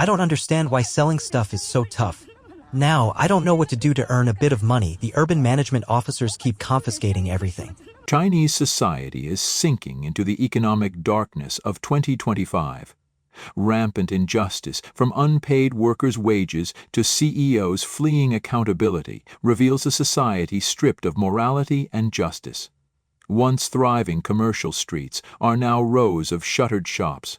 I don't understand why selling stuff is so tough. Now, I don't know what to do to earn a bit of money. The urban management officers keep confiscating everything. Chinese society is sinking into the economic darkness of 2025. Rampant injustice, from unpaid workers' wages to CEOs fleeing accountability, reveals a society stripped of morality and justice. Once thriving commercial streets are now rows of shuttered shops,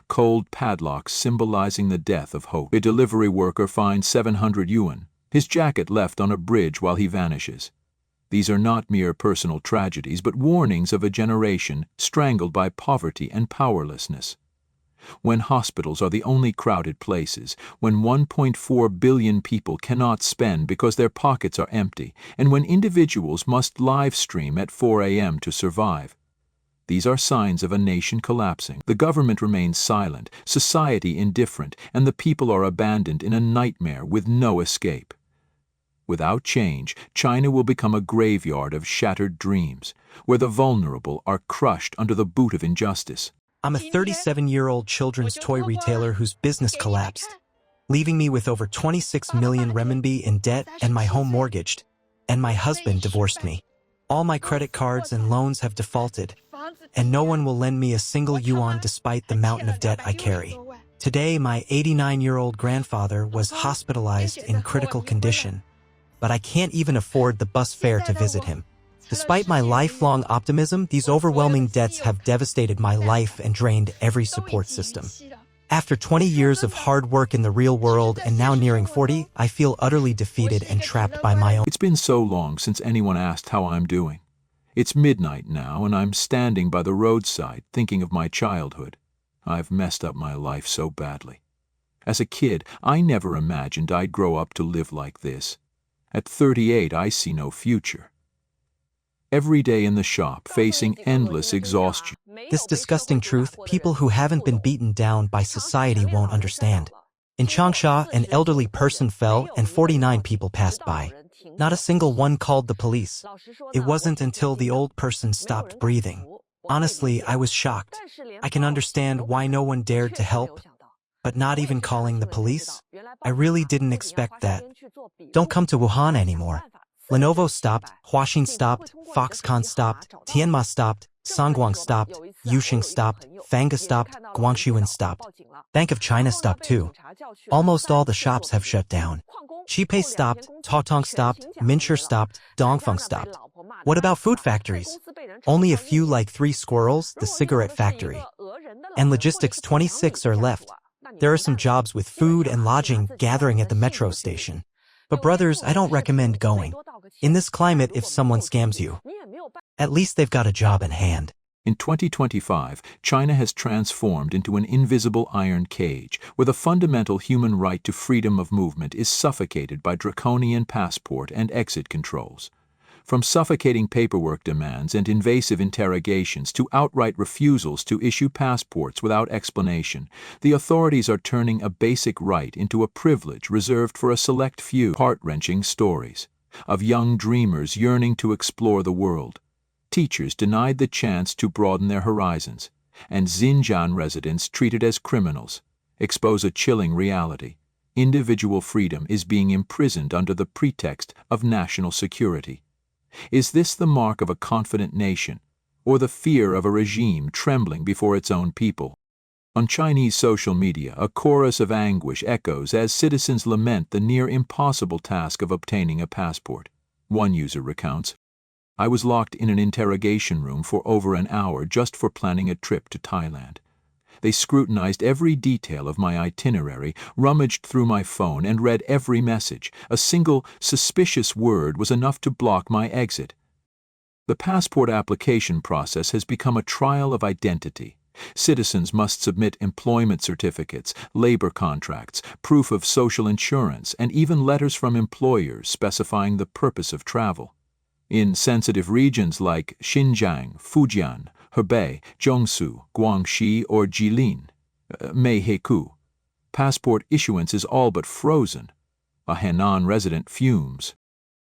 cold padlocks symbolizing the death of hope. A delivery worker finds 700 yuan, his jacket left on a bridge while he vanishes. These are not mere personal tragedies, but warnings of a generation strangled by poverty and powerlessness. When hospitals are the only crowded places, when 1.4 billion people cannot spend because their pockets are empty, and when individuals must live stream at 4 a.m. to survive. These are signs of a nation collapsing. The government remains silent, society indifferent, and the people are abandoned in a nightmare with no escape. Without change, China will become a graveyard of shattered dreams, where the vulnerable are crushed under the boot of injustice. I'm a 37-year-old children's toy retailer whose business collapsed, leaving me with over 26 million renminbi in debt and my home mortgaged, and my husband divorced me. All my credit cards and loans have defaulted, and no one will lend me a single yuan despite the mountain of debt I carry. Today, my 89-year-old grandfather was hospitalized in critical condition, but I can't even afford the bus fare to visit him. Despite my lifelong optimism, these overwhelming debts have devastated my life and drained every support system. After 20 years of hard work in the real world and now nearing 40, I feel utterly defeated and trapped by my own. It's been so long since anyone asked how I'm doing. It's midnight now, and I'm standing by the roadside thinking of my childhood. I've messed up my life so badly. As a kid, I never imagined I'd grow up to live like this. At 38, I see no future. Every day in the shop, facing endless exhaustion. This disgusting truth, people who haven't been beaten down by society won't understand. In Changsha, an elderly person fell and 49 people passed by. Not a single one called the police. It wasn't until the old person stopped breathing. Honestly, I was shocked. I can understand why no one dared to help, but not even calling the police? I really didn't expect that. Don't come to Wuhan anymore. Lenovo stopped, Huaxin stopped, Foxconn stopped, Tianma stopped, Songguang stopped, Yuxing stopped, Fanga stopped, Guangxuan stopped. Bank of China stopped too. Almost all the shops have shut down. Xipei stopped, Taotong stopped, Minshur stopped, Dongfeng stopped. What about food factories? Only a few, like 3 squirrels, the cigarette factory. And logistics, 26 are left. There are some jobs with food and lodging gathering at the metro station. But brothers, I don't recommend going. In this climate, if someone scams you, at least they've got a job in hand. In 2025, China has transformed into an invisible iron cage, where the fundamental human right to freedom of movement is suffocated by draconian passport and exit controls. From suffocating paperwork demands and invasive interrogations to outright refusals to issue passports without explanation, the authorities are turning a basic right into a privilege reserved for a select few. Heart-wrenching stories of young dreamers yearning to explore the world, teachers denied the chance to broaden their horizons, and Xinjiang residents treated as criminals, expose a chilling reality. Individual freedom is being imprisoned under the pretext of national security. Is this the mark of a confident nation, or the fear of a regime trembling before its own people? On Chinese social media, a chorus of anguish echoes as citizens lament the near-impossible task of obtaining a passport. One user recounts, "I was locked in an interrogation room for over an hour just for planning a trip to Thailand. They scrutinized every detail of my itinerary, rummaged through my phone, and read every message. A single suspicious word was enough to block my exit." The passport application process has become a trial of identity. Citizens must submit employment certificates, labor contracts, proof of social insurance, and even letters from employers specifying the purpose of travel. In sensitive regions like Xinjiang, Fujian, Hebei, Jiangsu, Guangxi, or Jilin, Meiheku, passport issuance is all but frozen. A Henan resident fumes.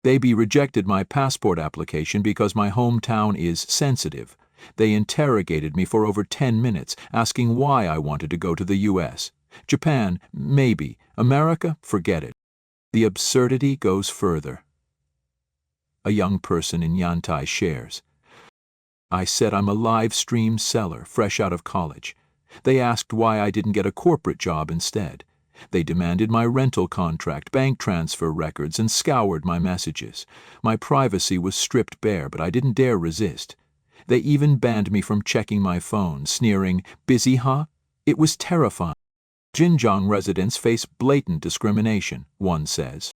"They rejected my passport application because my hometown is sensitive. They interrogated me for over 10 minutes, asking why I wanted to go to the U.S. Japan, maybe. America, forget it. The absurdity goes further. A young person in Yantai shares. I said I'm a live stream seller, fresh out of college. They asked why I didn't get a corporate job instead. They demanded my rental contract, bank transfer records, and scoured my messages. My privacy was stripped bare, but I didn't dare resist. They even banned me from checking my phone, sneering, "Busy, huh?" It was terrifying. Xinjiang residents face blatant discrimination, one says.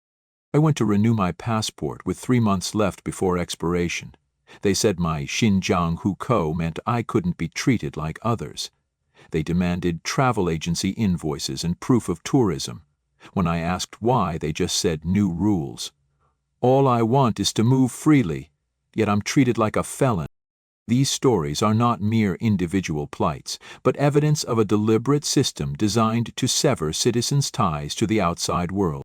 I went to renew my passport with 3 months left before expiration. They said my Xinjiang hukou meant I couldn't be treated like others. They demanded travel agency invoices and proof of tourism. When I asked why, they just said new rules. All I want is to move freely, yet I'm treated like a felon. These stories are not mere individual plights, but evidence of a deliberate system designed to sever citizens' ties to the outside world.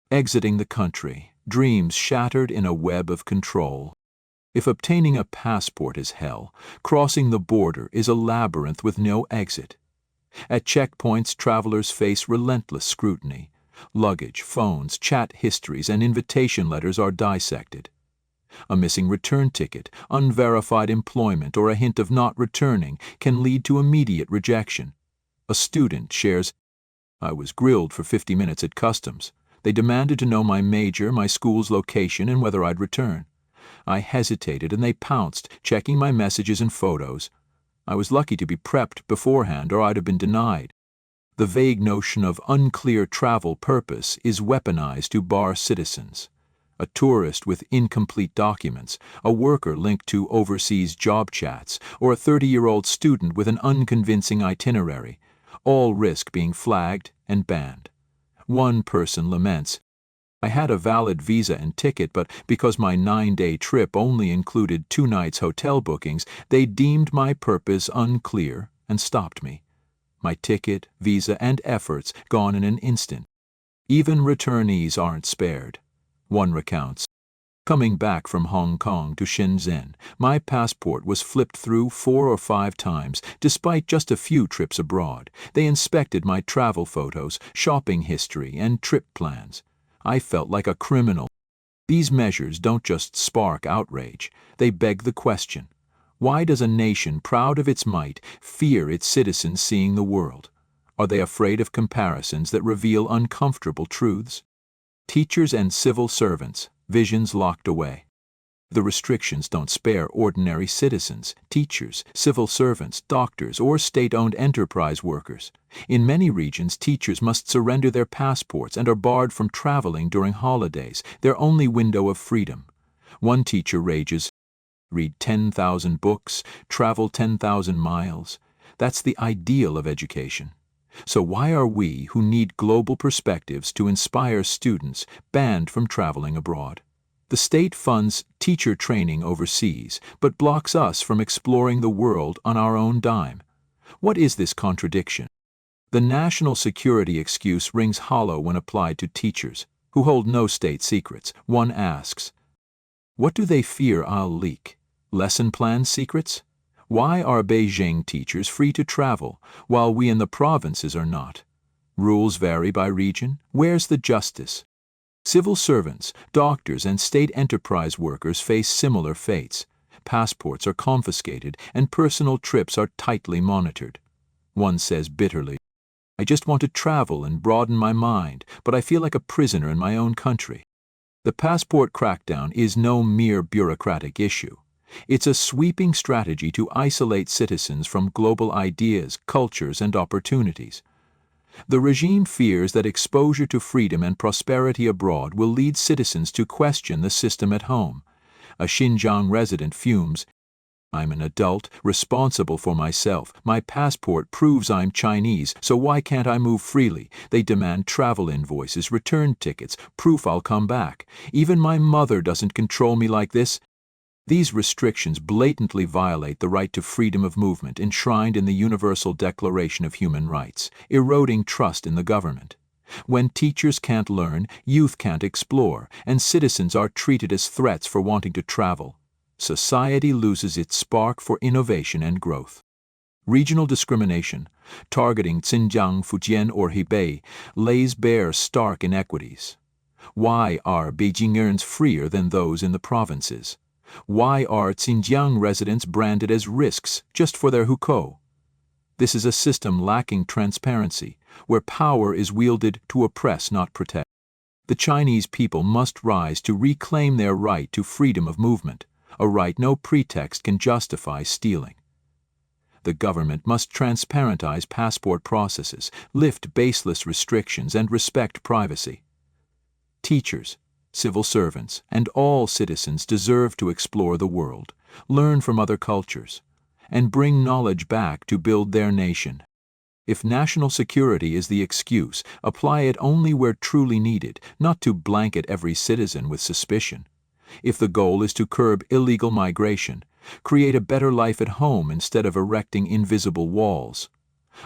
Exiting the country, dreams shattered in a web of control. If obtaining a passport is hell, crossing the border is a labyrinth with no exit. At checkpoints, travelers face relentless scrutiny. Luggage, phones, chat histories, and invitation letters are dissected. A missing return ticket, unverified employment, or a hint of not returning can lead to immediate rejection. A student shares, I was grilled for 50 minutes at customs. They demanded to know my major, my school's location, and whether I'd return. I hesitated and they pounced, checking my messages and photos. I was lucky to be prepped beforehand or I'd have been denied. The vague notion of unclear travel purpose is weaponized to bar citizens. A tourist with incomplete documents, a worker linked to overseas job chats, or a 30-year-old student with an unconvincing itinerary, all risk being flagged and banned. One person laments, I had a valid visa and ticket, but because my 9-day trip only included 2 nights hotel bookings, they deemed my purpose unclear and stopped me. My ticket, visa, and efforts gone in an instant. Even returnees aren't spared. One recounts, coming back from Hong Kong to Shenzhen, my passport was flipped through 4 or 5 times, despite just a few trips abroad. They inspected my travel photos, shopping history, and trip plans. I felt like a criminal. These measures don't just spark outrage, they beg the question. Why does a nation proud of its might fear its citizens seeing the world? Are they afraid of comparisons that reveal uncomfortable truths? Teachers and civil servants, visions locked away. The restrictions don't spare ordinary citizens, teachers, civil servants, doctors, or state-owned enterprise workers. In many regions, teachers must surrender their passports and are barred from traveling during holidays, their only window of freedom. One teacher rages, read 10,000 books, travel 10,000 miles. That's the ideal of education. So why are we, who need global perspectives to inspire students, banned from traveling abroad? The state funds teacher training overseas, but blocks us from exploring the world on our own dime. What is this contradiction? The national security excuse rings hollow when applied to teachers, who hold no state secrets. One asks, what do they fear I'll leak? Lesson plan secrets? Why are Beijing teachers free to travel, while we in the provinces are not? Rules vary by region. Where's the justice? Civil servants, doctors, and state enterprise workers face similar fates. Passports are confiscated and personal trips are tightly monitored. One says bitterly, I just want to travel and broaden my mind, but I feel like a prisoner in my own country. The passport crackdown is no mere bureaucratic issue. It's a sweeping strategy to isolate citizens from global ideas, cultures, and opportunities. The regime fears that exposure to freedom and prosperity abroad will lead citizens to question the system at home. A Xinjiang resident fumes, I'm an adult, responsible for myself. My passport proves I'm Chinese, so why can't I move freely? They demand travel invoices, return tickets, proof I'll come back. Even my mother doesn't control me like this. These restrictions blatantly violate the right to freedom of movement enshrined in the Universal Declaration of Human Rights, eroding trust in the government. When teachers can't learn, youth can't explore, and citizens are treated as threats for wanting to travel, society loses its spark for innovation and growth. Regional discrimination, targeting Xinjiang, Fujian, or Hebei, lays bare stark inequities. Why are Beijingers freer than those in the provinces? Why are Xinjiang residents branded as risks just for their hukou? This is a system lacking transparency, where power is wielded to oppress, not protect. The Chinese people must rise to reclaim their right to freedom of movement, a right no pretext can justify stealing. The government must transparentize passport processes, lift baseless restrictions, and respect privacy. Teachers, civil servants, and all citizens deserve to explore the world, learn from other cultures, and bring knowledge back to build their nation. If national security is the excuse, apply it only where truly needed, not to blanket every citizen with suspicion. If the goal is to curb illegal migration, create a better life at home instead of erecting invisible walls.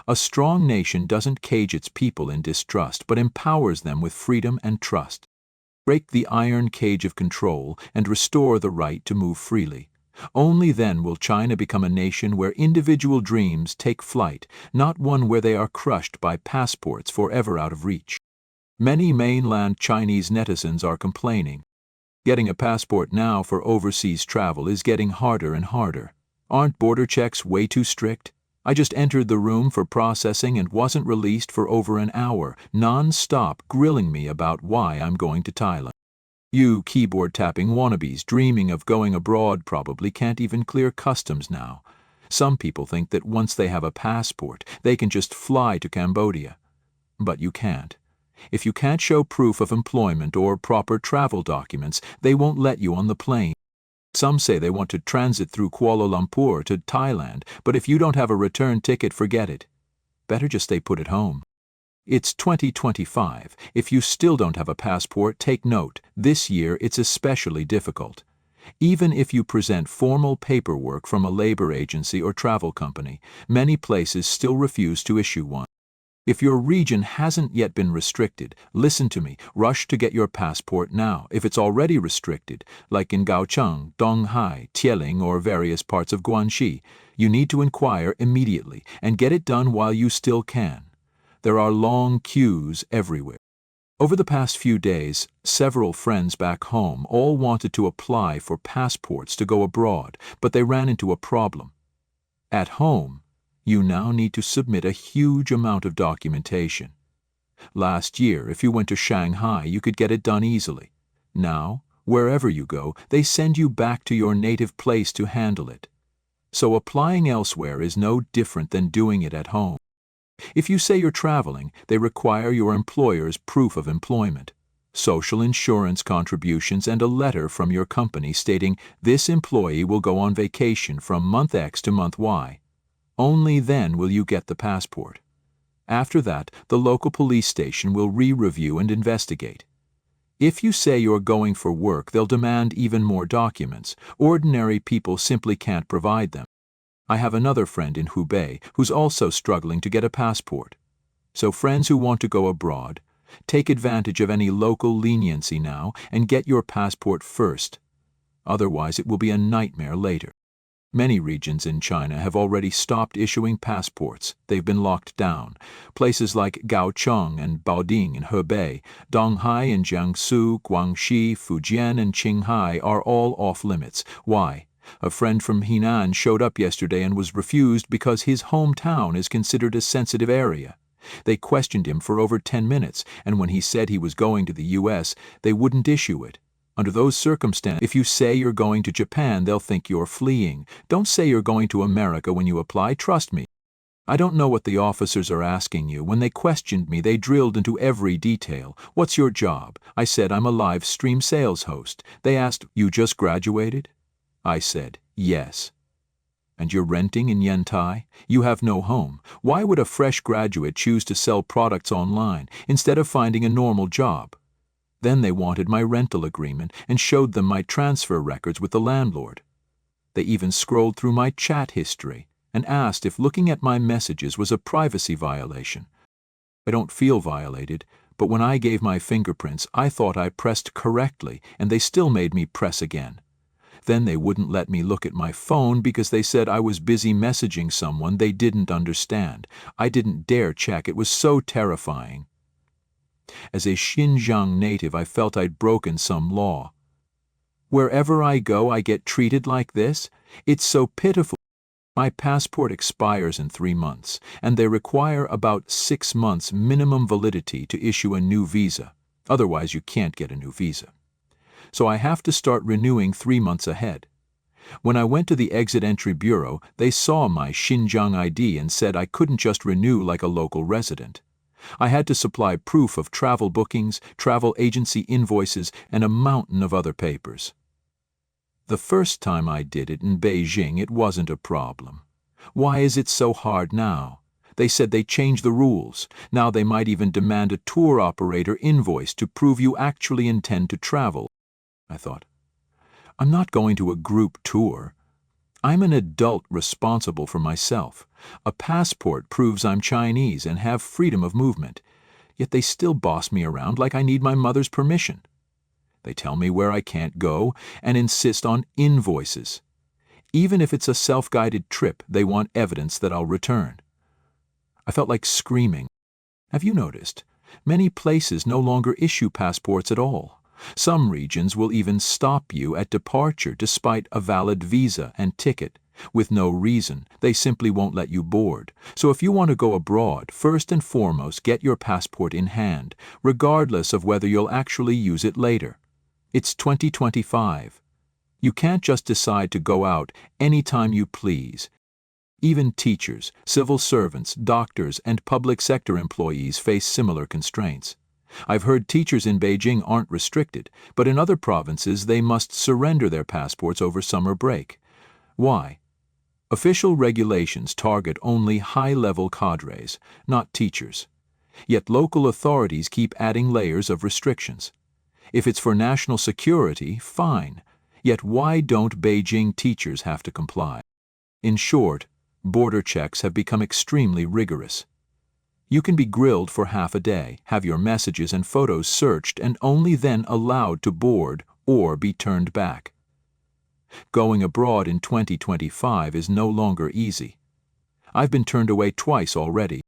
A strong nation doesn't cage its people in distrust, but empowers them with freedom and trust. Break the iron cage of control and restore the right to move freely. Only then will China become a nation where individual dreams take flight, not one where they are crushed by passports forever out of reach. Many mainland Chinese netizens are complaining. Getting a passport now for overseas travel is getting harder and harder. Aren't border checks way too strict? I just entered the room for processing and wasn't released for over an hour, non-stop grilling me about why I'm going to Thailand. You keyboard-tapping wannabes dreaming of going abroad probably can't even clear customs now. Some people think that once they have a passport, they can just fly to Cambodia. But you can't. If you can't show proof of employment or proper travel documents, they won't let you on the plane. Some say they want to transit through Kuala Lumpur to Thailand, but if you don't have a return ticket, forget it. Better just stay put at home. It's 2025. If you still don't have a passport, take note. This year it's especially difficult. Even if you present formal paperwork from a labor agency or travel company, many places still refuse to issue one. If your region hasn't yet been restricted, listen to me, rush to get your passport now. If it's already restricted, like in Gaocheng, Donghai, Tieling, or various parts of Guangxi, you need to inquire immediately and get it done while you still can. There are long queues everywhere. Over the past few days, several friends back home all wanted to apply for passports to go abroad, but they ran into a problem. At home, you now need to submit a huge amount of documentation. Last year, if you went to Shanghai, you could get it done easily. Now, wherever you go, they send you back to your native place to handle it. So applying elsewhere is no different than doing it at home. If you say you're traveling, they require your employer's proof of employment, social insurance contributions, and a letter from your company stating this employee will go on vacation from month X to month Y. Only then will you get the passport. After that, the local police station will re-review and investigate. If you say you're going for work, they'll demand even more documents. Ordinary people simply can't provide them. I have another friend in Hubei who's also struggling to get a passport. So friends who want to go abroad, take advantage of any local leniency now and get your passport first. Otherwise, it will be a nightmare later. Many regions in China have already stopped issuing passports. They've been locked down. Places like Gaocheng and Baoding in Hebei, Donghai and Jiangsu, Guangxi, Fujian and Qinghai are all off limits. Why? A friend from Xi'an showed up yesterday and was refused because his hometown is considered a sensitive area. They questioned him for over 10 minutes, and when he said he was going to the U.S., they wouldn't issue it. Under those circumstances, if you say you're going to Japan, they'll think you're fleeing. Don't say you're going to America when you apply, trust me. I don't know what the officers are asking you. When they questioned me, they drilled into every detail. What's your job? I said I'm a live stream sales host. They asked, you just graduated? I said, yes. And you're renting in Yantai? You have no home. Why would a fresh graduate choose to sell products online instead of finding a normal job? Then they wanted my rental agreement and showed them my transfer records with the landlord. They even scrolled through my chat history and asked if looking at my messages was a privacy violation. I don't feel violated, but when I gave my fingerprints, I thought I pressed correctly, and they still made me press again. Then they wouldn't let me look at my phone because they said I was busy messaging someone they didn't understand. I didn't dare check. It was so terrifying. As a Xinjiang native, I felt I'd broken some law. Wherever I go, I get treated like this? It's so pitiful. My passport expires in 3 months, and they require about 6 months minimum validity to issue a new visa. Otherwise, you can't get a new visa. So I have to start renewing 3 months ahead. When I went to the Exit Entry Bureau, they saw my Xinjiang ID and said I couldn't just renew like a local resident. I had to supply proof of travel bookings, travel agency invoices, and a mountain of other papers. The first time I did it in Beijing, it wasn't a problem. Why is it so hard now? They said they changed the rules. Now they might even demand a tour operator invoice to prove you actually intend to travel. I thought, I'm not going to a group tour. I'm an adult responsible for myself. A passport proves I'm Chinese and have freedom of movement. Yet they still boss me around like I need my mother's permission. They tell me where I can't go and insist on invoices. Even if it's a self-guided trip, they want evidence that I'll return. I felt like screaming. Have you noticed? Many places no longer issue passports at all. Some regions will even stop you at departure despite a valid visa and ticket. With no reason, they simply won't let you board. So if you want to go abroad, first and foremost, get your passport in hand, regardless of whether you'll actually use it later. It's 2025. You can't just decide to go out anytime you please. Even teachers, civil servants, doctors, and public sector employees face similar constraints. I've heard teachers in Beijing aren't restricted, but in other provinces they must surrender their passports over summer break. Why? Official regulations target only high-level cadres, not teachers. Yet local authorities keep adding layers of restrictions. If it's for national security, fine. Yet why don't Beijing teachers have to comply? In short, border checks have become extremely rigorous. You can be grilled for half a day, have your messages and photos searched, and only then allowed to board or be turned back. Going abroad in 2025 is no longer easy. I've been turned away twice already.